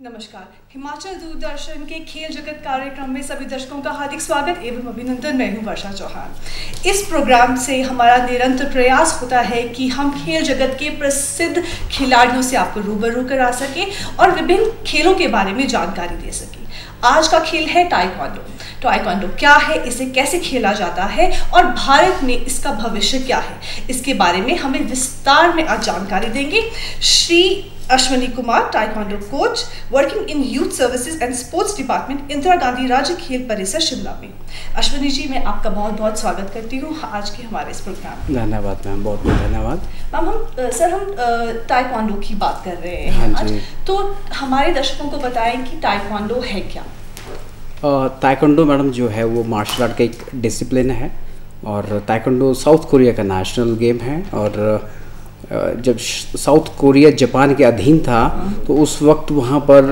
नमस्कार। हिमाचल दूरदर्शन के खेल जगत कार्यक्रम में सभी दर्शकों का हार्दिक स्वागत एवं अभिनंदन। मैं हूं वर्षा चौहान। इस प्रोग्राम से हमारा निरंतर प्रयास होता है कि हम खेल जगत के प्रसिद्ध खिलाड़ियों से आपको रूबरू करा सकें और विभिन्न खेलों के बारे में जानकारी दे सकें। आज का खेल है ताइक्वांडो। ताइक्वांडो क्या है, इसे कैसे खेला जाता है और भारत में इसका भविष्य क्या है, इसके बारे में हमें विस्तार में आज जानकारी देंगे Shri Ashwini Kumar, taekwondo coach working in youth services and sports department, Indira Gandhi राज्य खेल परिसर शिमला में। अश्विनी जी, मैं आपका बहुत बहुत स्वागत करती हूँ आज के हमारे इस प्रोग्राम में। धन्यवाद मैम, बहुत बहुत धन्यवाद मैम। हम ताइक्वांडो की बात कर रहे हैं आज, तो हमारे दर्शकों को बताएं कि ताइक्वांडो है क्या। ताइक्वांडो मैडम जो है वो मार्शल आर्ट का एक डिसिप्लिन है और ताइक्वांडो साउथ कोरिया का नेशनल गेम है। और जब साउथ कोरिया जापान के अधीन था तो उस वक्त वहाँ पर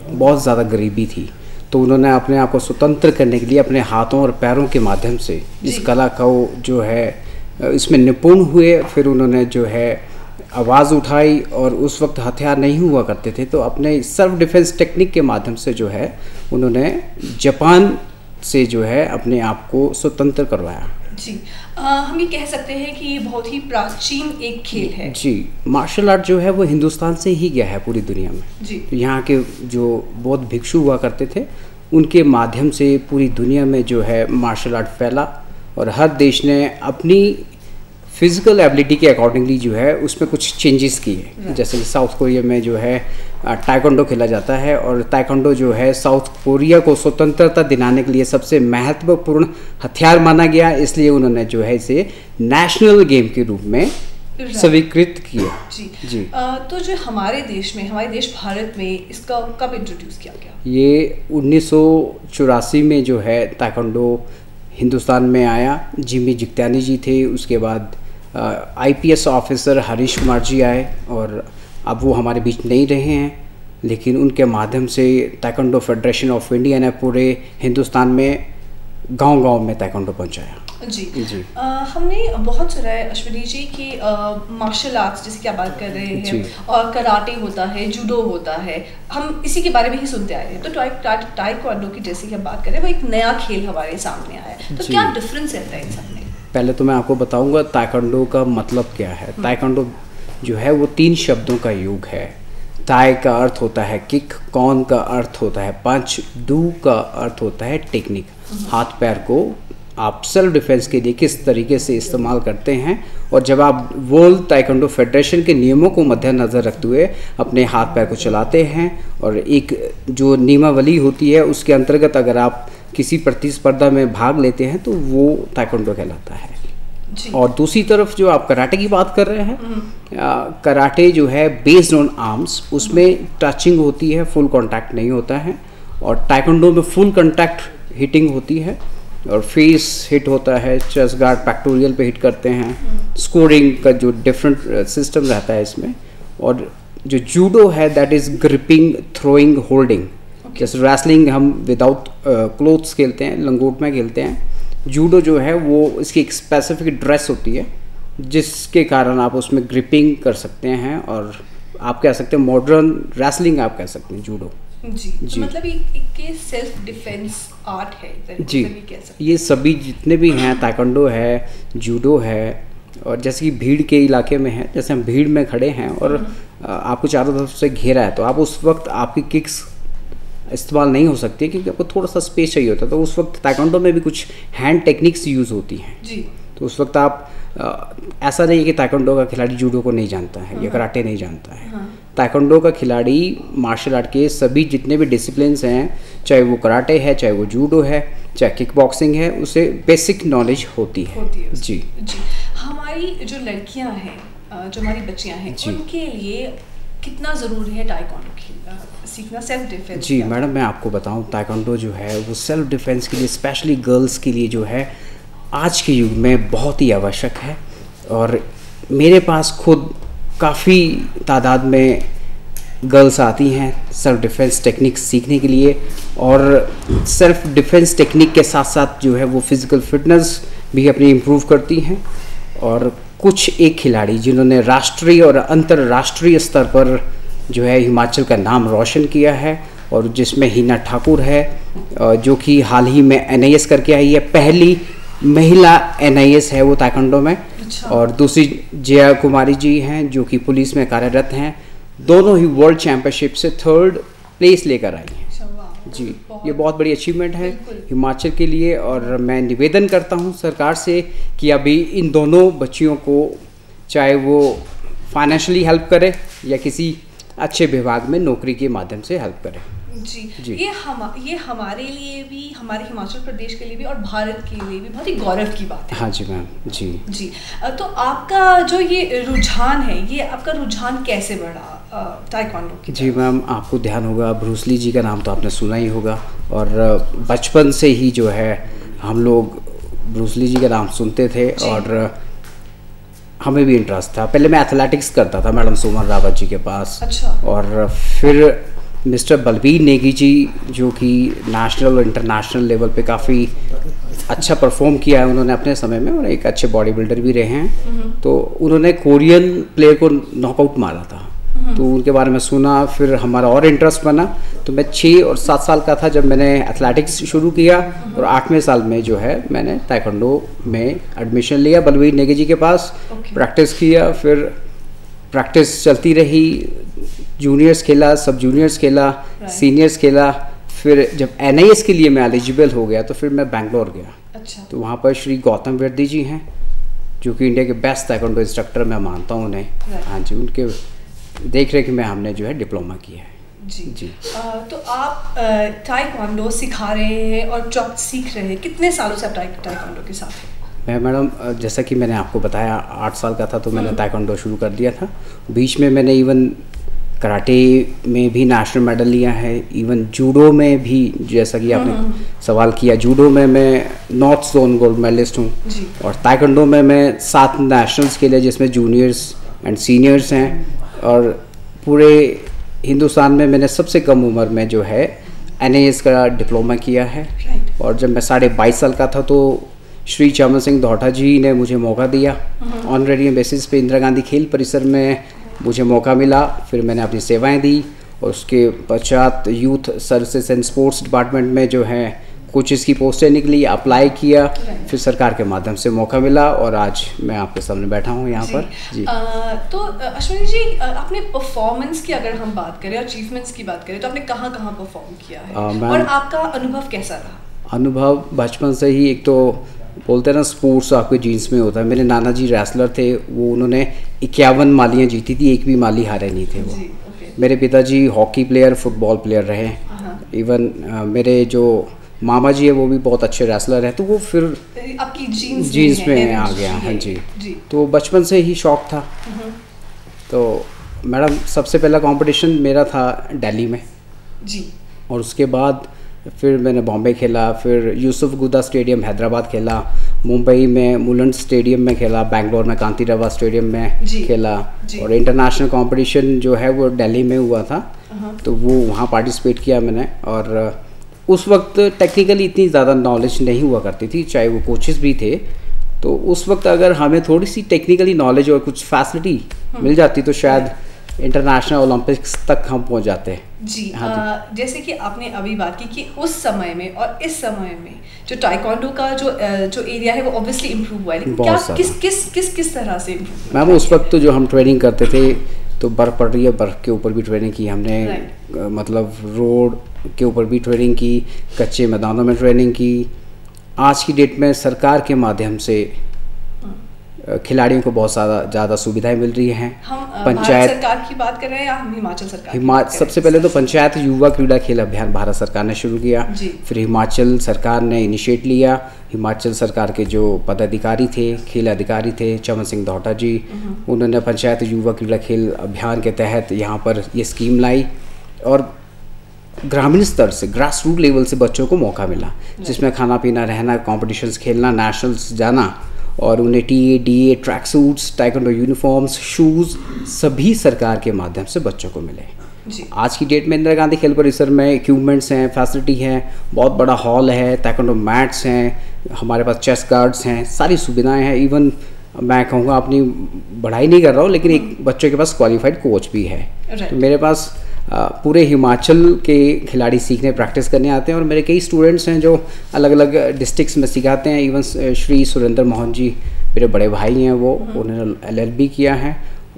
बहुत ज़्यादा गरीबी थी, तो उन्होंने अपने आप को स्वतंत्र करने के लिए अपने हाथों और पैरों के माध्यम से इस कला को जो है इसमें निपुण हुए। फिर उन्होंने जो है आवाज़ उठाई और उस वक्त हथियार नहीं हुआ करते थे, तो अपने सेल्फ डिफेंस टेक्निक के माध्यम से जो है उन्होंने जापान से जो है अपने आप को स्वतंत्र करवाया। जी, हम ये कह सकते हैं कि ये बहुत ही प्राचीन एक खेल है। जी, मार्शल आर्ट जो है वो हिंदुस्तान से ही गया है पूरी दुनिया में। जी, तो यहाँ के जो बौद्ध भिक्षु हुआ करते थे उनके माध्यम से पूरी दुनिया में जो है मार्शल आर्ट फैला और हर देश ने अपनी फिजिकल एबिलिटी के अकॉर्डिंगली जो है उसमें कुछ चेंजेस किए। जैसे कि साउथ कोरिया में जो है ताइक्वांडो खेला जाता है और ताइक्वांडो जो है साउथ कोरिया को स्वतंत्रता दिलाने के लिए सबसे महत्वपूर्ण हथियार माना गया, इसलिए उन्होंने जो है इसे नेशनल गेम के रूप में स्वीकृत किया। जी। तो जो हमारे देश में, हमारे देश भारत में इसका कब इंट्रोड्यूस किया गया? ये 1984 में जो है ताइक्वांडो हिंदुस्तान में आया। जिमी जिक्त्यानी जी थे, उसके बाद IPS ऑफिसर हरीश कुमार जी आए और अब वो हमारे बीच नहीं रहे हैं, लेकिन उनके माध्यम से ताइक्वांडो फेडरेशन ऑफ इंडिया ने पूरे हिंदुस्तान में गांव-गांव में ताइक्वांडो पहुंचाया। जी। हमने बहुत सुना है अश्विनी जी कि मार्शल आर्ट्स जैसे कि आप बात कर रहे हैं और कराटे होता है, जूडो होता है, हम इसी के बारे में ही सुनते आए हैं। तो ताइक्वांडो की जैसे कि हम बात करें वो एक नया खेल हमारे सामने आया है, तो क्या डिफरेंस है इन सब में? पहले तो मैं आपको बताऊंगा ताइक्वांडो का मतलब क्या है। ताइक्वांडो जो है वो 3 शब्दों का योग है। ताई का अर्थ होता है किक, कॉन का अर्थ होता है पंच, डू का अर्थ होता है टेक्निक। हाथ पैर को आप सेल्फ डिफेंस के लिए किस तरीके से इस्तेमाल करते हैं, और जब आप वर्ल्ड ताइक्वांडो फेडरेशन के नियमों को मद्देनज़र रखते हुए अपने हाथ पैर को चलाते हैं और एक जो नियमावली होती है उसके अंतर्गत अगर आप किसी प्रतिस्पर्धा में भाग लेते हैं तो वो ताइक्वांडो कहलाता है। और दूसरी तरफ जो आप कराटे की बात कर रहे हैं, कराटे जो है बेस्ड ऑन आर्म्स, उसमें टचिंग होती है, फुल कांटेक्ट नहीं होता है। और ताइक्वांडो में फुल कांटेक्ट हिटिंग होती है और फेस हिट होता है, चेस्ट गार्ड पैक्टोरियल पे हिट करते हैं। स्कोरिंग का जो डिफरेंट सिस्टम रहता है इसमें। और जो जूडो है that is gripping, throwing, holding. जैसे रेसलिंग हम विदाउट क्लोथ्स खेलते हैं, लंगोट में खेलते हैं। जूडो जो है वो इसकी एक स्पेसिफिक ड्रेस होती है जिसके कारण आप उसमें ग्रिपिंग कर सकते हैं और आप कह सकते हैं मॉडर्न रेसलिंग आप कह सकते हैं जूडो। जी। मतलब एक सेल्फ डिफेंस आर्ट है जी। ये सभी जितने भी हैं, ताइक्वांडो है, जूडो है, और जैसे कि भीड़ के इलाके में है, जैसे हम भीड़ में खड़े हैं और आपको चारों तरफ से घेरा है, तो आप उस वक्त आपकी किक्स इस्तेमाल नहीं हो सकती क्योंकि आपको थोड़ा सा स्पेस चाहिए होता है। तो उस वक्त ताइक्वांडो में भी कुछ हैंड टेक्निक्स यूज़ होती हैं। जी। तो उस वक्त आप ऐसा नहीं है कि ताइक्वांडो का खिलाड़ी जूडो को नहीं जानता है या कराटे नहीं जानता है। ताइक्वांडो का खिलाड़ी मार्शल आर्ट के सभी जितने भी डिसिप्लिन्स हैं, चाहे वो कराटे है, चाहे वो जूडो है, चाहे किक बॉक्सिंग है, उसे बेसिक नॉलेज होती है। जी। हमारी जो लड़कियां हैं, जो हमारी बच्चियां हैं, उनके लिए कितना ज़रूरी है ताइक्वांडो सीखना, सेल्फ डिफेंस? जी मैडम, मैं आपको बताऊं, ताइक्वांडो जो है वो सेल्फ डिफेंस के लिए, स्पेशली गर्ल्स के लिए जो है आज के युग में बहुत ही आवश्यक है। और मेरे पास खुद काफ़ी तादाद में गर्ल्स आती हैं सेल्फ डिफेंस टेक्निक सीखने के लिए, और सेल्फ डिफेंस टेक्निक के साथ साथ जो है वो फिज़िकल फिटनेस भी अपनी इम्प्रूव करती हैं। और कुछ एक खिलाड़ी जिन्होंने राष्ट्रीय और अंतर्राष्ट्रीय स्तर पर जो है हिमाचल का नाम रोशन किया है, और जिसमें हिना ठाकुर है जो कि हाल ही में NIS करके आई है, पहली महिला NIS है वो ताइक्वांडो में। अच्छा। और दूसरी जया कुमारी जी हैं जो कि पुलिस में कार्यरत हैं, दोनों ही वर्ल्ड चैंपियनशिप से 3rd प्लेस लेकर आई हैं। जी, ये बहुत बड़ी अचीवमेंट है हिमाचल के लिए, और मैं निवेदन करता हूँ सरकार से कि अभी इन दोनों बच्चियों को चाहे वो फाइनेंशियली हेल्प करे या किसी अच्छे विभाग में नौकरी के माध्यम से हेल्प करे। जी। ये हमारे लिए भी, हमारे हिमाचल प्रदेश के लिए भी और भारत के लिए भी बहुत ही गौरव की बात है। हाँ जी मैम। जी। तो आपका जो ये रुझान है, ये आपका रुझान कैसे बढ़ा ताइक्वांडो की? जी मैम, आपको ध्यान होगा ब्रूस ली जी का नाम तो आपने सुना ही होगा, और बचपन से ही जो है हम लोग ब्रूस ली जी का नाम सुनते थे और हमें भी इंटरेस्ट था। पहले मैं एथलेटिक्स करता था मैडम सुमन रावत जी के पास। अच्छा। और फिर मिस्टर बलबीर नेगी जी जो कि नेशनल और इंटरनेशनल लेवल पे काफ़ी अच्छा परफॉर्म किया है उन्होंने अपने समय में, और एक अच्छे बॉडी बिल्डर भी रहे हैं। तो उन्होंने कोरियन प्लेयर को नॉकआउट मारा था, तो उनके बारे में सुना, फिर हमारा और इंटरेस्ट बना। तो मैं 6 और 7 साल का था जब मैंने एथलेटिक्स शुरू किया, और 8वें साल में जो है मैंने ताइक्वांडो में एडमिशन लिया बलबीर नेगी जी के पास। प्रैक्टिस किया, फिर प्रैक्टिस चलती रही, जूनियर्स खेला, सब जूनियर्स खेला, सीनियर्स खेला। फिर जब NIS के लिए मैं एलिजिबल हो गया तो फिर मैं बेंगलोर गया। अच्छा। तो वहाँ पर श्री गौतम वर्दी जी हैं जो कि इंडिया के बेस्ट ताइक्वांडो इंस्ट्रक्टर मैं मानता हूँ उन्हें। हाँ जी, उनके देख रेख में हमने जो है डिप्लोमा किया है। जी। तो आप ताइक्वांडो सिखा रहे हैं और जब सीख रहे हैं, कितने सालों से आप ताइक्वांडो के साथ हैं? मैं मैडम जैसा कि मैंने आपको बताया 8 साल का था तो मैंने ताइक्वांडो शुरू कर दिया था। बीच में मैंने इवन कराटे में भी नेशनल मेडल लिया है, इवन जूडो में भी, जैसा कि आपने सवाल किया, जूडो में मैं नॉर्थ जोन गोल्ड मेडलिस्ट हूँ, और ताइक्वांडो में मैं 7 नेशनल्स के लिए जिसमें जूनियर्स एंड सीनियर्स हैं। और पूरे हिंदुस्तान में मैंने सबसे कम उम्र में जो है NIS का डिप्लोमा किया है। और जब मैं 22.5 साल का था तो श्री चमन सिंह धोटा जी ने मुझे मौका दिया, ऑनरेरी बेसिस पे इंदिरा गांधी खेल परिसर में मुझे मौका मिला। फिर मैंने अपनी सेवाएं दी, और उसके पश्चात youth services and sports department में जो है कोचेस की पोस्टें निकली, अप्लाई किया, फिर सरकार के माध्यम से मौका मिला, और आज मैं आपके सामने बैठा हूँ यहाँ पर। जी। तो अश्विनी जी, अपने परफॉर्मेंस की अगर हम बात करें, अचीवमेंट्स की बात करें, तो आपने कहाँ कहाँ परफॉर्म किया है और आपका अनुभव कैसा रहा? अनुभव बचपन से ही, एक तो बोलते हैं ना स्पोर्ट्स आपके जीन्स में होता है। मेरे नाना जी रेसलर थे, वो उन्होंने 51 मालियाँ जीती थी, एक भी माली हारे नहीं थे वो। मेरे पिताजी हॉकी प्लेयर, फुटबॉल प्लेयर रहे। इवन मेरे जो मामा जी है वो भी बहुत अच्छे रेसलर हैं, तो वो फिर आपकी जीन्स में आ गया। हाँ जी। तो बचपन से ही शौक था। तो मैडम सबसे पहला कंपटीशन मेरा था दिल्ली में जी, और उसके बाद फिर मैंने बॉम्बे खेला, फिर यूसुफ गुदा स्टेडियम हैदराबाद खेला, मुंबई में मुलंड स्टेडियम में खेला, बेंगलोर में कांतीरावा स्टेडियम में खेला, और इंटरनेशनल कंपटीशन जो है वो दिल्ली में हुआ था, तो वो वहाँ पार्टिसिपेट किया मैंने। और उस वक्त टेक्निकली इतनी ज़्यादा नॉलेज नहीं हुआ करती थी, चाहे वो कोचेस भी थे, तो उस वक्त अगर हमें थोड़ी सी टेक्निकली नॉलेज और कुछ फैसिलिटी मिल जाती तो शायद इंटरनेशनल ओलंपिक्स तक हम पहुंच जाते हैं। जी। जैसे कि आपने अभी बात की कि उस समय में और इस समय में जो ताइक्वांडो का जो एरिया है वो ऑब्वियसली इम्प्रूव हुआ है, लेकिन क्या किस तरह से इम्प्रूव? मैम उस वक्त तो जो हम ट्रेनिंग करते थे तो बर्फ़ पड़ रही है, बर्फ़ के ऊपर भी ट्रेनिंग की हमने, मतलब रोड के ऊपर भी ट्रेनिंग की, कच्चे मैदानों में ट्रेनिंग की। आज की डेट में सरकार के माध्यम से खिलाड़ियों को बहुत ज़्यादा सुविधाएं मिल रही हैं। हम पंचायत सरकार की बात कर रहे हैं या हम हिमाचल सरकार? सबसे पहले तो पंचायत युवा क्रीड़ा खेल अभियान भारत सरकार ने शुरू किया, फिर हिमाचल सरकार ने इनिशिएट लिया। हिमाचल सरकार के जो पदाधिकारी थे, खेल अधिकारी थे, चमन सिंह धोटा जी, उन्होंने पंचायत युवा क्रीड़ा खेल अभियान के तहत यहाँ पर ये स्कीम लाई, और ग्रामीण स्तर से, ग्रास रूट लेवल से बच्चों को मौका मिला, जिसमें खाना पीना, रहना, कॉम्पिटिशन्स खेलना, नेशनल्स जाना, और उन्हें DA, track suits, taekwondo uniforms, shoes सभी सरकार के माध्यम से बच्चों को मिले। आज की डेट में इंदिरा गांधी खेल परिसर में इक्विपमेंट्स हैं, फैसिलिटी है, बहुत बड़ा हॉल है, ताइक्वांडो मैट्स हैं, हमारे पास चेस गार्ड्स हैं, सारी सुविधाएं हैं। इवन मैं कहूँगा अपनी बढ़ाई नहीं कर रहा हूँ, लेकिन एक बच्चों के पास क्वालिफाइड कोच भी है। तो मेरे पास पूरे हिमाचल के खिलाड़ी सीखने प्रैक्टिस करने आते हैं और मेरे कई स्टूडेंट्स हैं जो अलग अलग डिस्ट्रिक्ट्स में सिखाते हैं। इवन श्री सुरेंद्र मोहन जी मेरे बड़े भाई हैं, वो उन्होंने LLB किया है,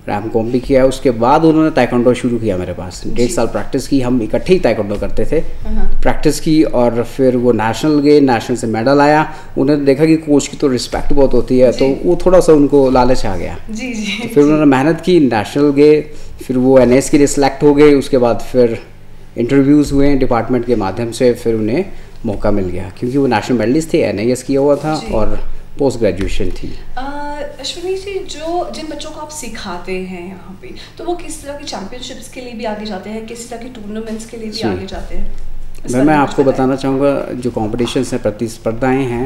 रैमकॉम भी किया है। उसके बाद उन्होंने ताइक्वांडो शुरू किया मेरे पास। 1.5 साल प्रैक्टिस की, हम इकट्ठे ही ताइक्वांडो करते थे, प्रैक्टिस की और फिर वो नेशनल गए, नेशनल से मेडल आया। उन्होंने देखा कि कोच की तो रिस्पेक्ट बहुत होती है, तो वो थोड़ा सा उनको लालच आ गया। तो फिर उन्होंने मेहनत की, नेशनल गए, फिर वो NIS के लिए सिलेक्ट हो गए। उसके बाद फिर इंटरव्यूज़ हुए डिपार्टमेंट के माध्यम से, फिर उन्हें मौका मिल गया क्योंकि वो नेशनल मेडलिस्ट थे, NIS किया हुआ था और पोस्ट ग्रेजुएशन थी। अश्विनी जी, जिन बच्चों को आप सिखाते हैं यहाँ पे, तो वो किस तरह की चैंपियनशिप्स के लिए भी आगे जाते हैं, किस तरह की टूर्नामेंट्स के लिए भी आगे जाते हैं? मैं आपको बताना चाहूँगा, जो कॉम्पिटिशन्स हैं, प्रतिस्पर्धाएँ हैं,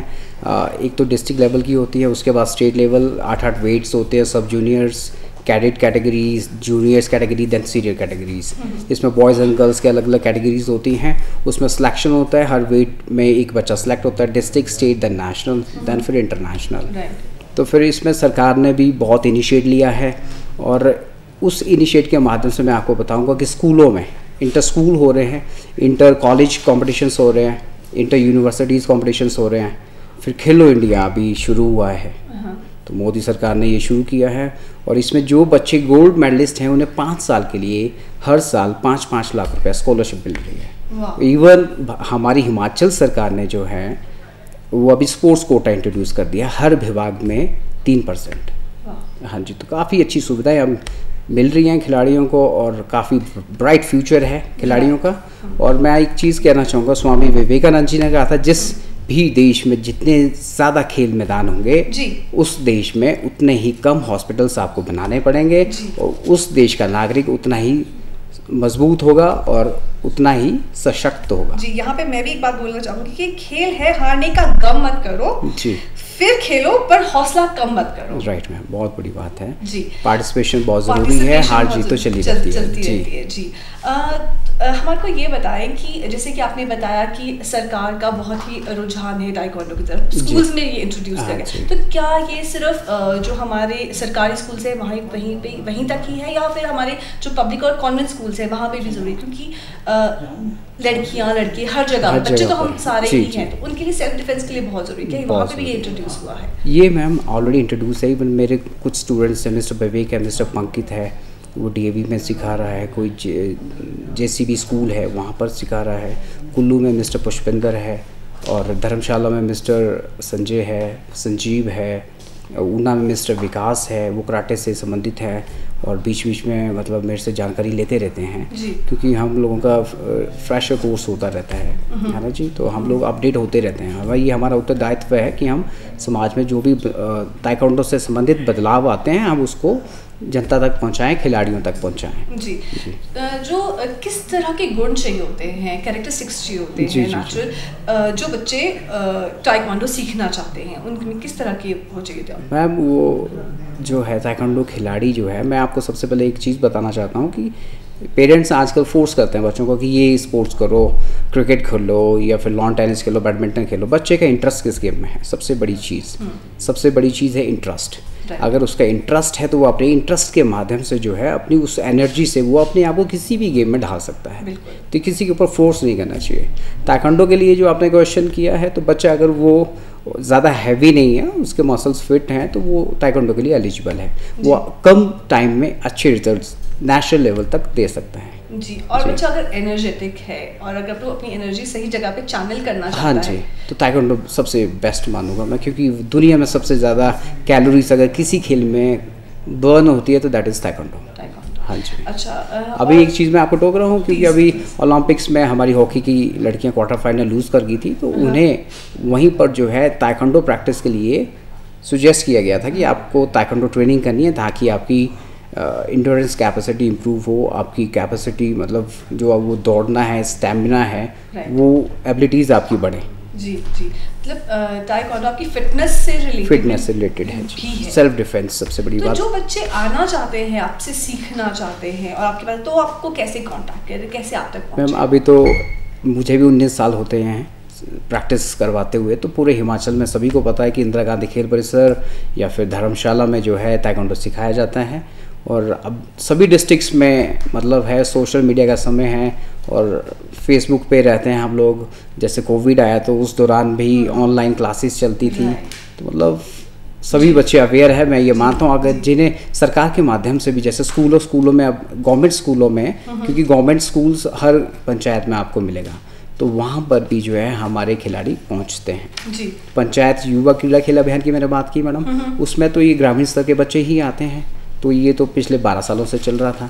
एक तो डिस्ट्रिक्ट लेवल की होती है, उसके बाद स्टेट लेवल 8 वेट्स होते हैं, सब juniors, cadet categories, juniors category, then senior categories. इसमें बॉयज़ एंड गर्ल्स के अलग अलग कैटेगरीज होती हैं। उसमें सिलेक्शन होता है, हर वेट में एक बच्चा सेलेक्ट होता है, district, state, then national, then फिर इंटरनेशनल। तो फिर इसमें सरकार ने भी बहुत इनिशिएट लिया है और उस इनिशिएट के माध्यम से मैं आपको बताऊंगा कि स्कूलों में इंटर स्कूल हो रहे हैं, इंटर कॉलेज कॉम्पिटिशन्स हो रहे हैं, इंटर यूनिवर्सिटीज़ कॉम्पिटिशन्स हो रहे हैं, फिर खेलो इंडिया अभी शुरू हुआ है। तो मोदी सरकार ने ये शुरू किया है और इसमें जो बच्चे गोल्ड मेडलिस्ट हैं उन्हें 5 साल के लिए हर साल 5-5 लाख रुपए स्कॉलरशिप मिल रही है। इवन हमारी हिमाचल सरकार ने जो है वो अभी स्पोर्ट्स कोटा इंट्रोड्यूस कर दिया, हर विभाग में 3%। हाँ जी, तो काफ़ी अच्छी सुविधाएं अब मिल रही हैं खिलाड़ियों को और काफ़ी ब्राइट फ्यूचर है खिलाड़ियों का। और मैं एक चीज़ कहना चाहूँगा, स्वामी विवेकानंद जी ने कहा था, जिस भी देश में जितने ज़्यादा खेल मैदान होंगे उस देश में उतने ही कम हॉस्पिटल्स आपको बनाने पड़ेंगे और उस देश का नागरिक उतना ही मजबूत होगा और उतना ही सशक्त होगा। जी, यहाँ पे मैं भी एक बात बोलना चाहूँगी कि खेल है, हारने का गम मत करो जी, फिर खेलो पर हौसला कम मत करो। राइट मैम, बहुत बड़ी बात है जी। पार्टिसिपेशन बहुत ज़रूरी है, हार जीत तो चलती रहती है जी। हमारे को ये बताएं कि जैसे कि आपने बताया कि सरकार का बहुत ही रुझान है ताइक्वांडो की तरफ, स्कूल्स में ये इंट्रोड्यूस किया गया, तो क्या ये सिर्फ जो हमारे सरकारी स्कूल्स है वहीं तक ही है या फिर हमारे जो पब्लिक और कॉन्वेंट स्कूल्स है वहाँ पे भी जरूरी? क्योंकि लड़कियाँ लड़के हर जगह, बच्चे तो हम सारे ही हैं, तो उनके लिए सेल्फ डिफेंस के लिए बहुत जरूरी है, वहाँ पे भी ये इंट्रोड्यूस हुआ है? ये मैम ऑलरेडी इंट्रोड्यूस है। इवन मेरे कुछ स्टूडेंट्स हैं, मिस्टर विवेक है, मिस्टर पंकित है, वो DAV में सिखा रहा है, कोई JCB स्कूल है वहाँ पर सिखा रहा है, कुल्लू में मिस्टर पुष्पिंदर है और धर्मशाला में मिस्टर संजय है, संजीव है, ऊना में मिस्टर विकास है, वो कराटे से संबंधित है और बीच बीच में मतलब मेरे से जानकारी लेते रहते हैं क्योंकि हम लोगों का फ्रेशर कोर्स होता रहता है ना जी, तो हम लोग अपडेट होते रहते हैं। भाई ये हमारा उत्तरदायित्व है कि हम समाज में जो भी ताइक्वांडो से संबंधित बदलाव आते हैं हम उसको जनता तक पहुंचाएं, खिलाड़ियों तक पहुंचाएं। जी, जो किस तरह के गुण चाहिए होते हैं, कैरेक्टरिस्टिक्स चाहिए होते हैं नेचुरल, जो बच्चे ताइक्वांडो सीखना चाहते हैं उनमें किस तरह के वो चाहिए थे? मैम वो जो है ताइक्वांडो खिलाड़ी जो है, मैं आपको सबसे पहले एक चीज़ बताना चाहता हूँ कि पेरेंट्स आजकल फोर्स करते हैं बच्चों को कि ये स्पोर्ट्स करो, क्रिकेट खेलो या फिर लॉन टेनिस खेलो, बैडमिंटन खेलो। बच्चे का इंटरेस्ट किस गेम में है, सबसे बड़ी चीज़ है इंटरेस्ट। अगर उसका इंटरेस्ट है तो वो अपने इंटरेस्ट के माध्यम से जो है अपनी उस एनर्जी से वो अपने आप को किसी भी गेम में ढाल सकता है, तो किसी के ऊपर फोर्स नहीं करना चाहिए। ताइक्वांडो के लिए जो आपने क्वेश्चन किया है, तो बच्चा अगर वो ज़्यादा हैवी नहीं है, उसके मसल्स फिट हैं, तो वो ताइक्वांडो के लिए एलिजिबल है, वो कम टाइम में अच्छे रिजल्ट्स नेशनल लेवल तक दे सकता है जी। और बच्चा अगर एनर्जेटिक है और अगर वो अपनी एनर्जी सही जगह पे चैनल करना चाहता है, हाँ जी, तो ताइक्वांडो सबसे बेस्ट मानूंगा मैं, क्योंकि दुनिया में सबसे ज़्यादा कैलोरीज अगर किसी खेल में बर्न होती है तो दैट इज़ ताइक्वांडो। हाँ जी। अच्छा, अभी एक चीज़ मैं आपको टोक रहा हूँ क्योंकि अभी ओलंपिक्स में हमारी हॉकी की लड़कियाँ क्वार्टर फाइनल लूज़ कर गई थी, तो उन्हें वहीं पर जो है ताइक्वांडो प्रैक्टिस के लिए सुजेस्ट किया गया था कि आपको ताइक्वांडो ट्रेनिंग करनी है ताकि आपकी इंड्योरेंस कैपेसिटी इम्प्रूव हो, आपकी कैपेसिटी मतलब जो वो दौड़ना है, स्टैमिना है, वो एबिलिटीज़ आपकी बढ़े। जी जी, मतलब ताइक्वांडो आपकी फिटनेस से रिलेटेड है जी, सेल्फ डिफेंस सबसे बड़ी बात। जो बच्चे आना चाहते हैं, आपसे सीखना चाहते हैं और आपके पास, तो आपको कैसे कांटेक्ट करें, कैसे आप तक पहुंचे? मैम अभी तो मुझे भी 19 साल होते हैं प्रैक्टिस करवाते हुए, तो पूरे हिमाचल में सभी को पता है कि इंदिरा गांधी खेल परिसर या फिर धर्मशाला में जो है ताइक्वांडो सिखाया जाता है और अब सभी डिस्ट्रिक्ट्स में मतलब है, सोशल मीडिया का समय है और फेसबुक पे रहते हैं हम लोग। जैसे कोविड आया तो उस दौरान भी ऑनलाइन क्लासेस चलती थी, तो मतलब सभी बच्चे अवेयर है। मैं ये मानता हूँ अगर जिन्हें सरकार के माध्यम से भी, जैसे स्कूलों में, अब गवर्नमेंट स्कूलों में, क्योंकि गवर्नमेंट स्कूल्स हर पंचायत में आपको मिलेगा, तो वहाँ पर भी जो है हमारे खिलाड़ी पहुँचते हैं जी। पंचायत युवा क्रीड़ा खेल अभियान की मैंने बात की मैडम, उसमें तो ये ग्रामीण स्तर के बच्चे ही आते हैं। तो ये तो पिछले 12 सालों से चल रहा था,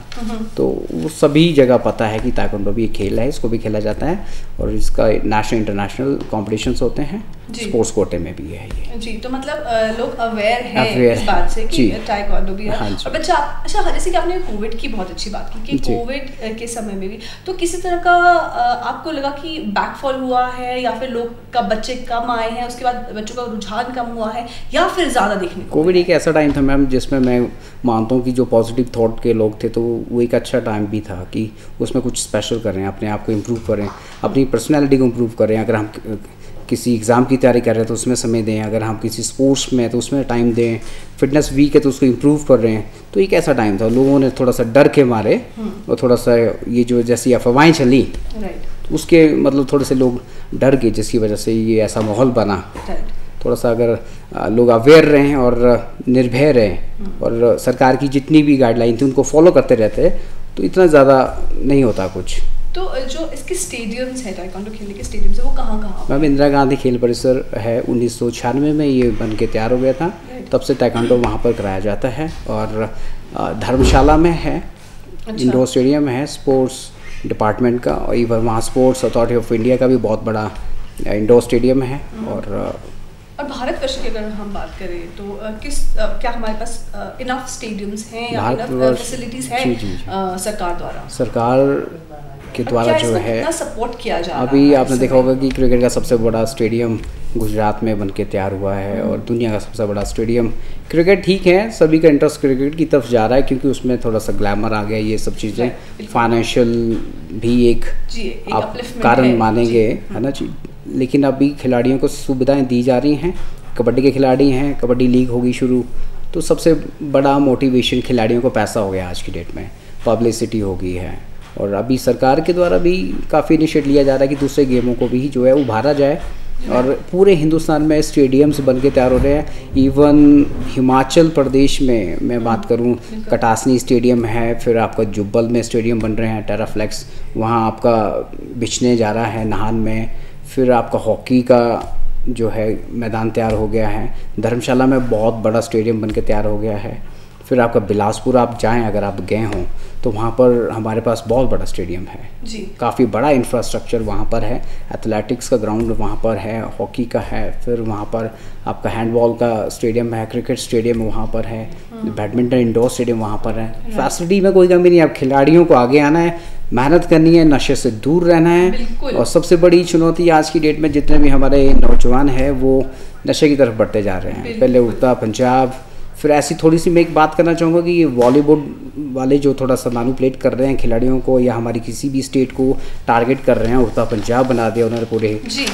तो वो सभी जगह पता है कि ताइक्वांडो भी एक खेल है, इसको भी खेला जाता है और इसका नेशनल इंटरनेशनल कॉम्पिटिशन्स होते हैं, स्पोर्ट्स कोटे में भी है ये जी। तो मतलब लोग अवेयर हैं इस बात से कि ताइक्वांडो भी है। हाँ और बच्चा, अच्छा जैसे कि आपने कोविड की बहुत अच्छी बात की कि कोविड के समय में भी तो किसी तरह का आपको लगा कि बैकफॉल हुआ है या फिर लोग का बच्चे कम आए हैं, उसके बाद बच्चों का रुझान कम हुआ है या फिर ज़्यादा देखने को? कोविड एक ऐसा टाइम था मैम जिसमें मैं मानता हूँ कि जो पॉजिटिव थॉट के लोग थे तो वो एक अच्छा टाइम भी था कि उसमें कुछ स्पेशल कर रहे हैं, अपने आप को इम्प्रूव करें, अपनी पर्सनैलिटी को इम्प्रूव करें। अगर हम किसी एग्ज़ाम की तैयारी कर रहे हैं तो उसमें समय दें, अगर हम किसी स्पोर्ट्स में तो उसमें टाइम दें, फिटनेस वीक है तो उसको इम्प्रूव कर रहे हैं। तो एक ऐसा टाइम था, लोगों ने थोड़ा सा डर के मारे और थोड़ा सा ये जो जैसी अफवाहें चली उसके मतलब थोड़े से लोग डर गए, जिसकी वजह से ये ऐसा माहौल बना। थोड़ा सा अगर लोग अवेयर रहें और निर्भय रहें और सरकार की जितनी भी गाइडलाइन थी उनको फॉलो करते रहते तो इतना ज़्यादा नहीं होता कुछ। तो जो इसके स्टेडियम्स हैं, ताइक्वांडो खेलने के स्टेडियम्स है, वो कहाँ मैम इंदिरा गांधी खेल परिसर है, 1996 में ये बन के तैयार हो गया था, तब से ताइक्वांडो वहाँ पर कराया जाता है। और धर्मशाला में है, इंडोर स्टेडियम है स्पोर्ट्स डिपार्टमेंट का, और इवन वहाँ स्पोर्ट्स अथॉरिटी ऑफ इंडिया का भी बहुत बड़ा इंडोर स्टेडियम है। और भारतवर्ष की अगर हम बात करें तो क्या हमारे पास इनफ स्टेडियम्स हैं या इनफ फैसिलिटीज़ हैं सरकार द्वारा? सरकार के द्वारा जो है सपोर्ट किया जा रहा है। अभी आपने देखा होगा कि क्रिकेट का सबसे बड़ा स्टेडियम गुजरात में बन के तैयार हुआ है और दुनिया का सबसे बड़ा स्टेडियम। क्रिकेट ठीक है, सभी का इंटरेस्ट क्रिकेट की तरफ जा रहा है क्योंकि उसमें थोड़ा सा ग्लैमर आ गया, ये सब चीज़ें, फाइनेंशियल भी एक आप कारण मानेंगे, है ना जी। लेकिन अभी खिलाड़ियों को सुविधाएं दी जा रही हैं, कबड्डी के खिलाड़ी हैं, कबड्डी लीग होगी शुरू, तो सबसे बड़ा मोटिवेशन खिलाड़ियों को पैसा हो गया आज की डेट में, पब्लिसिटी हो गई है। और अभी सरकार के द्वारा भी काफ़ी इनिशिएटिव लिया जा रहा है कि दूसरे गेमों को भी जो है उभारा जाए और पूरे हिंदुस्तान में स्टेडियम्स बन के तैयार हो रहे हैं। इवन हिमाचल प्रदेश में मैं बात करूं, कटासनी स्टेडियम है, फिर आपका जुब्बल में स्टेडियम बन रहे हैं, टेराफ्लेक्स, वहाँ आपका बिछने जा रहा है नाहन में, फिर आपका हॉकी का जो है मैदान तैयार हो गया है, धर्मशाला में बहुत बड़ा स्टेडियम बन के तैयार हो गया है, फिर आपका बिलासपुर आप जाएं अगर आप गए हों तो वहाँ पर हमारे पास बहुत बड़ा स्टेडियम है जी, काफ़ी बड़ा इंफ्रास्ट्रक्चर वहाँ पर है, एथलेटिक्स का ग्राउंड वहाँ पर है, हॉकी का है, फिर वहाँ पर आपका हैंडबॉल का स्टेडियम है, क्रिकेट स्टेडियम वहाँ पर है, बैडमिंटन इंडोर स्टेडियम वहाँ पर है। फैसिलिटी में कोई कमी नहीं है, अब खिलाड़ियों को आगे आना है, मेहनत करनी है, नशे से दूर रहना है। और सबसे बड़ी चुनौती आज की डेट में जितने भी हमारे नौजवान हैं वो नशे की तरफ बढ़ते जा रहे हैं। पहले उड़ता पंजाब, फिर ऐसी थोड़ी सी मैं एक बात करना चाहूँगा कि ये बॉलीवुड वाले जो थोड़ा सा मैनिपुलेट कर रहे हैं खिलाड़ियों को या हमारी किसी भी स्टेट को टारगेट कर रहे हैं, उड़ता पंजाब बना दिया उन्होंने पूरे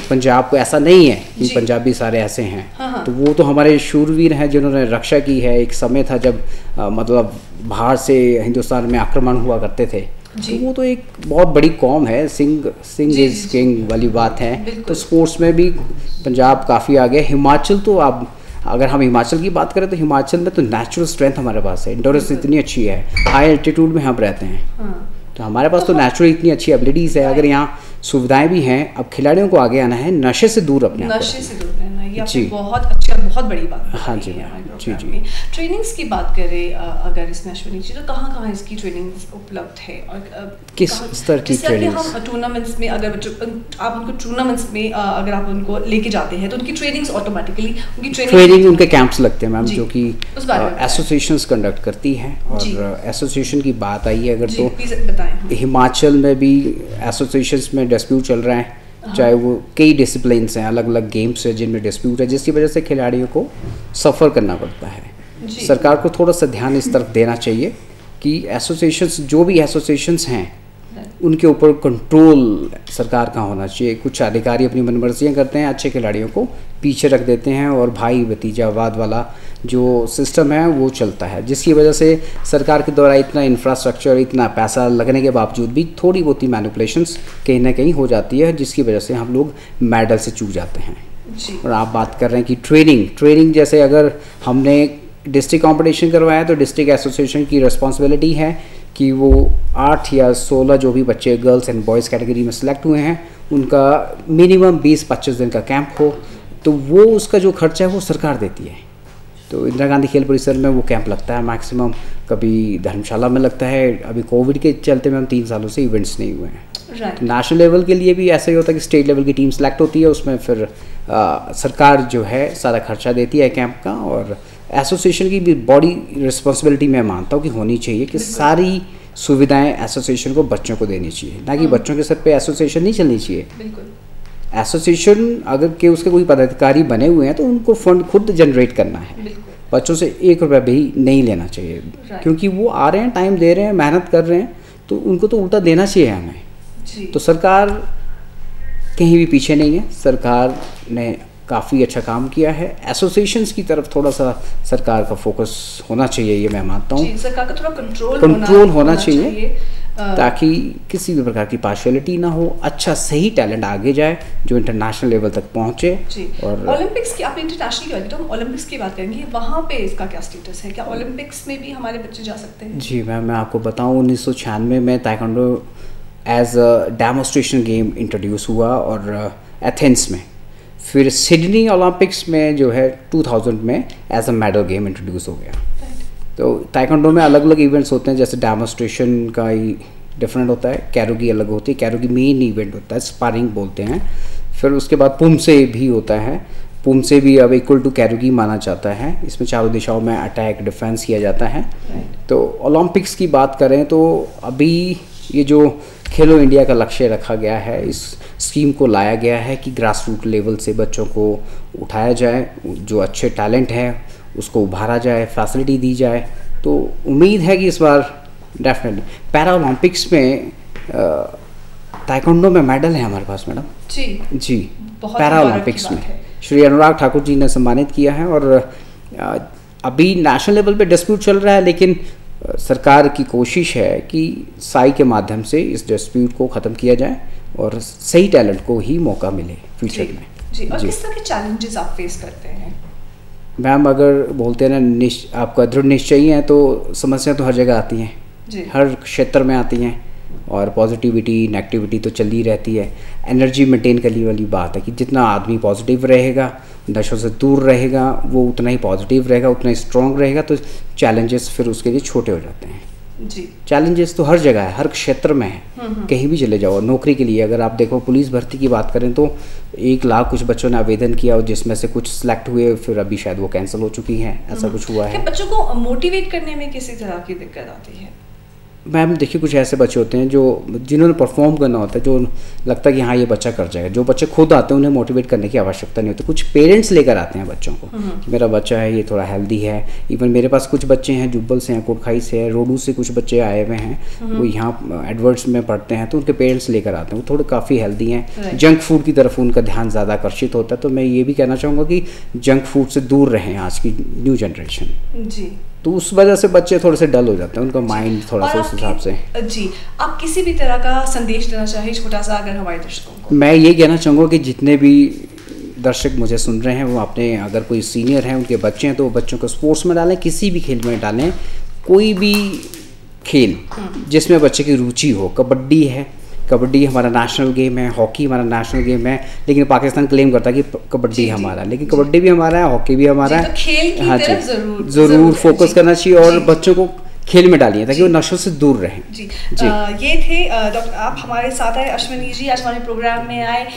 पंजाब को। ऐसा नहीं है कि पंजाबी सारे ऐसे हैं, हाँ। तो वो तो हमारे शूरवीर हैं जिन्होंने रक्षा की है। एक समय था जब मतलब बाहर से हिंदुस्तान में आक्रमण हुआ करते थे, तो वो तो एक बहुत बड़ी कौम है, सिंह इज किंग वाली बात है। तो स्पोर्ट्स में भी पंजाब काफ़ी आगे। हिमाचल तो आप अगर हम हिमाचल की बात करें तो हिमाचल में तो नेचुरल स्ट्रेंथ हमारे पास है, इंडोरेंस इतनी अच्छी है, हाई एल्टीट्यूड में हम रहते हैं, तो हमारे पास तो नेचुरल इतनी अच्छी एबिलिटीज़ है। अगर यहाँ सुविधाएं भी हैं, अब खिलाड़ियों को आगे आना है, नशे से दूर अपने नशे से दूर रहना, ये आपने बहुत अच्छी और बहुत बड़ी बात। हाँ जी जी। ट्रेनिंग्स की बात करें अगर इसमें अश्विनी जी, तो कहाँ इसकी ट्रेनिंग उपलब्ध है और किस स्तर की ट्रेनिंग? हम टूर्नामेंट्स में अगर आप उनको टूर्नामेंट्स में अगर आप उनको लेके जाते हैं तो उनकी ट्रेनिंग्स ऑटोमेटिकली ट्रेनिंग उनके कैंप्स लगते हैं मैम, जो कि एसोसिएशंस कंडक्ट करती हैं। और एसोसिएशन की बात आई है अगर तो हिमाचल में भी एसोसिएशंस में डिस्प्यूट चल रहा है, चाहे वो कई डिसिप्लिन्स हैं, अलग अलग गेम्स हैं जिनमें डिस्प्यूट है, जिसकी वजह से खिलाड़ियों को सफ़र करना पड़ता है। सरकार को थोड़ा सा ध्यान इस तरफ देना चाहिए कि एसोसिएशंस जो भी एसोसिएशंस हैं उनके ऊपर कंट्रोल सरकार का होना चाहिए। कुछ अधिकारी अपनी मनमर्जियाँ करते हैं, अच्छे खिलाड़ियों को पीछे रख देते हैं और भाई भतीजावाद वाला जो सिस्टम है वो चलता है, जिसकी वजह से सरकार के द्वारा इतना इंफ्रास्ट्रक्चर, इतना पैसा लगने के बावजूद भी थोड़ी बहुत ही मैनिपुलेशंस कहीं ना कहीं हो जाती है, जिसकी वजह से हम लोग मेडल से चूक जाते हैं जी। और आप बात कर रहे हैं कि ट्रेनिंग जैसे अगर हमने डिस्ट्रिक्ट कंपटीशन करवाया तो डिस्ट्रिक्ट एसोसिएशन की रिस्पॉन्सिबिलिटी है कि वो 8 या 16 जो भी बच्चे गर्ल्स एंड बॉयज़ कैटेगरी में सेलेक्ट हुए हैं उनका मिनिमम 20-25 दिन का कैंप हो, तो वो उसका जो खर्चा है वो सरकार देती है। तो इंदिरा गांधी खेल परिसर में वो कैंप लगता है मैक्सिमम, कभी धर्मशाला में लगता है। अभी कोविड के चलते में हम 3 सालों से इवेंट्स नहीं हुए हैं। राइट। नेशनल लेवल के लिए भी ऐसा ही होता है कि स्टेट लेवल की टीम सेलेक्ट होती है, उसमें फिर सरकार जो है सारा खर्चा देती है कैंप का, और एसोसिएशन की भी बॉडी रिस्पॉन्सिबिलिटी मैं मानता हूँ कि होनी चाहिए कि सारी सुविधाएं एसोसिएशन को बच्चों को देनी चाहिए, ना कि बच्चों के सर पे एसोसिएशन नहीं चलनी चाहिए। बिल्कुल। एसोसिएशन अगर के उसके कोई पदाधिकारी बने हुए हैं तो उनको फंड खुद जनरेट करना है, बिल्कुल। बच्चों से 1 रुपया भी नहीं लेना चाहिए, क्योंकि वो आ रहे हैं, टाइम दे रहे हैं, मेहनत कर रहे हैं, तो उनको तो उल्टा देना चाहिए हमें जी। तो सरकार कहीं भी पीछे नहीं है, सरकार ने काफ़ी अच्छा काम किया है। एसोसिएशंस की तरफ थोड़ा सा सरकार का फोकस होना चाहिए, ये मैं मानता हूँ। सरकार का थोड़ा कंट्रोल होना चाहिए ताकि किसी भी प्रकार की पार्शियलिटी ना हो, अच्छा सही टैलेंट आगे जाए जो इंटरनेशनल लेवल तक पहुँचे। और ओलंपिक्स की, आप इंटरनेशनल की बात करें तो हम ओलंपिक्स की बात करेंगे, वहाँ पे इसका क्या स्टेटस है? क्या ओलंपिक्स में भी हमारे बच्चे जा सकते हैं? जी मैम, मैं आपको बताऊँ 1996 में taekwondo as a demonstration game introduce हुआ और एथेंस में, फिर सिडनी ओलंपिक्स में जो है 2000 में as a medal game introduce हो गया। तो ताइक्वांडो में अलग अलग इवेंट्स होते हैं, जैसे डेमोस्ट्रेशन का ही डिफरेंट होता है, कैरोगी अलग होती है, कैरोगी मेन इवेंट होता है, स्पारिंग बोलते हैं। फिर उसके बाद पुमसे भी होता है, पुमसे भी अब इक्वल टू कैरोगी माना जाता है। इसमें चारों दिशाओं में अटैक डिफेंस किया जाता है। तो ओलंपिक्स की बात करें तो अभी ये जो खेलो इंडिया का लक्ष्य रखा गया है, इस स्कीम को लाया गया है कि ग्रास रूट लेवल से बच्चों को उठाया जाए, जो अच्छे टैलेंट हैं उसको उभारा जाए, फैसिलिटी दी जाए। तो उम्मीद है कि इस बार डेफिनेटली पैरा ओलंपिक्स में ताइक्वांडो में मेडल है हमारे पास मैडम जी पैरा ओलंपिक्स में श्री अनुराग ठाकुर जी ने सम्मानित किया है। और अभी नेशनल लेवल पे डिस्प्यूट चल रहा है, लेकिन सरकार की कोशिश है कि साई के माध्यम से इस डिस्प्यूट को ख़त्म किया जाए और सही टैलेंट को ही मौका मिले फ्यूचर में। जी। और किस तरह के चैलेंजेस आप फेस करते हैं? मैम अगर बोलते हैं ना आपका दृढ़ निश्चयी है तो समस्या तो हर जगह आती हैं जी। हर क्षेत्र में आती हैं, और पॉजिटिविटी नेगेटिविटी तो चल ही रहती है। एनर्जी मेंटेन करने वाली बात है कि जितना आदमी पॉजिटिव रहेगा, नशों से दूर रहेगा, वो उतना ही पॉजिटिव रहेगा, उतना ही स्ट्रॉन्ग रहेगा, तो चैलेंजेस फिर उसके लिए छोटे हो जाते हैं जी। चैलेंजेस तो हर जगह है, हर क्षेत्र में है, कहीं भी चले जाओ। नौकरी के लिए अगर आप देखो, पुलिस भर्ती की बात करें तो 1 लाख कुछ बच्चों ने आवेदन किया और जिसमें से कुछ सिलेक्ट हुए, फिर अभी शायद वो कैंसिल हो चुकी हैं, ऐसा कुछ हुआ है। बच्चों को मोटिवेट करने में किसी तरह की दिक्कत आती है? मैम देखिए, कुछ ऐसे बच्चे होते हैं जो जिन्होंने परफॉर्म करना होता है, जो लगता है कि हाँ ये बच्चा कर जाएगा। जो बच्चे खुद आते हैं उन्हें मोटिवेट करने की आवश्यकता नहीं होती, कुछ पेरेंट्स लेकर आते हैं बच्चों को कि मेरा बच्चा है, ये थोड़ा हेल्दी है। इवन मेरे पास कुछ बच्चे हैं जुब्बल से हैं, कोटखाई से है, रोडू से कुछ बच्चे आए हुए हैं, वो यहाँ एडवर्ड्स में पढ़ते हैं, तो उनके पेरेंट्स लेकर आते हैं। वो थोड़े काफ़ी हेल्दी हैं, जंक फूड की तरफ उनका ध्यान ज़्यादा आकर्षित होता है। तो मैं ये भी कहना चाहूँगा कि जंक फूड से दूर रहें आज की न्यू जनरेशन जी। तो उस वजह से बच्चे थोड़े से डल हो जाते हैं, उनका माइंड थोड़ा सा उस हिसाब से। जी, आप किसी भी तरह का संदेश देना चाहिए छोटा सा अगर हमारे दर्शकों को? मैं ये कहना चाहूँगा कि जितने भी दर्शक मुझे सुन रहे हैं वो अपने, अगर कोई सीनियर हैं उनके बच्चे हैं तो वो बच्चों को स्पोर्ट्स में डालें, किसी भी खेल में डालें। कोई भी खेल जिसमें बच्चे की रुचि हो, कबड्डी है, कबड्डी हमारा नेशनल गेम है, हॉकी हमारा नेशनल गेम है, लेकिन पाकिस्तान क्लेम करता है कि कबड्डी हमारा, लेकिन कबड्डी भी हमारा है, हॉकी भी हमारा है। तो खेल की तरफ जरूर फोकस करना चाहिए और बच्चों को खेल में डालिए ताकि वो नशों से दूर रहें। जी। ये थे डॉक्टर, आप हमारे साथ आए, अश्विनी जी आज हमारे प्रोग्राम में आए,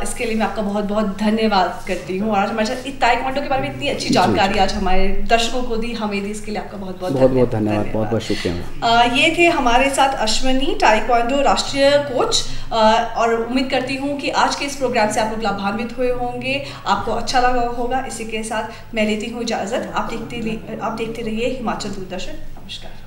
इसके लिए मैं आपका बहुत बहुत धन्यवाद करती हूँ। और आज हमारे साथ ताइक्वांडो के बारे में इतनी अच्छी जानकारी आज हमारे दर्शकों को दी, हमें दी, इसके लिए आपका बहुत बहुत धन्यवाद, बहुत बहुत शुक्रिया। ये थे हमारे साथ अश्विनी, ताइक्वांडो राष्ट्रीय कोच, और उम्मीद करती हूँ कि आज के इस प्रोग्राम से आप लोग लाभान्वित हुए होंगे, आपको अच्छा लगा होगा। इसी के साथ मैं लेती हूँ इजाज़त। आप देखते रहिए हिमाचल दूरदर्शन। नमस्कार।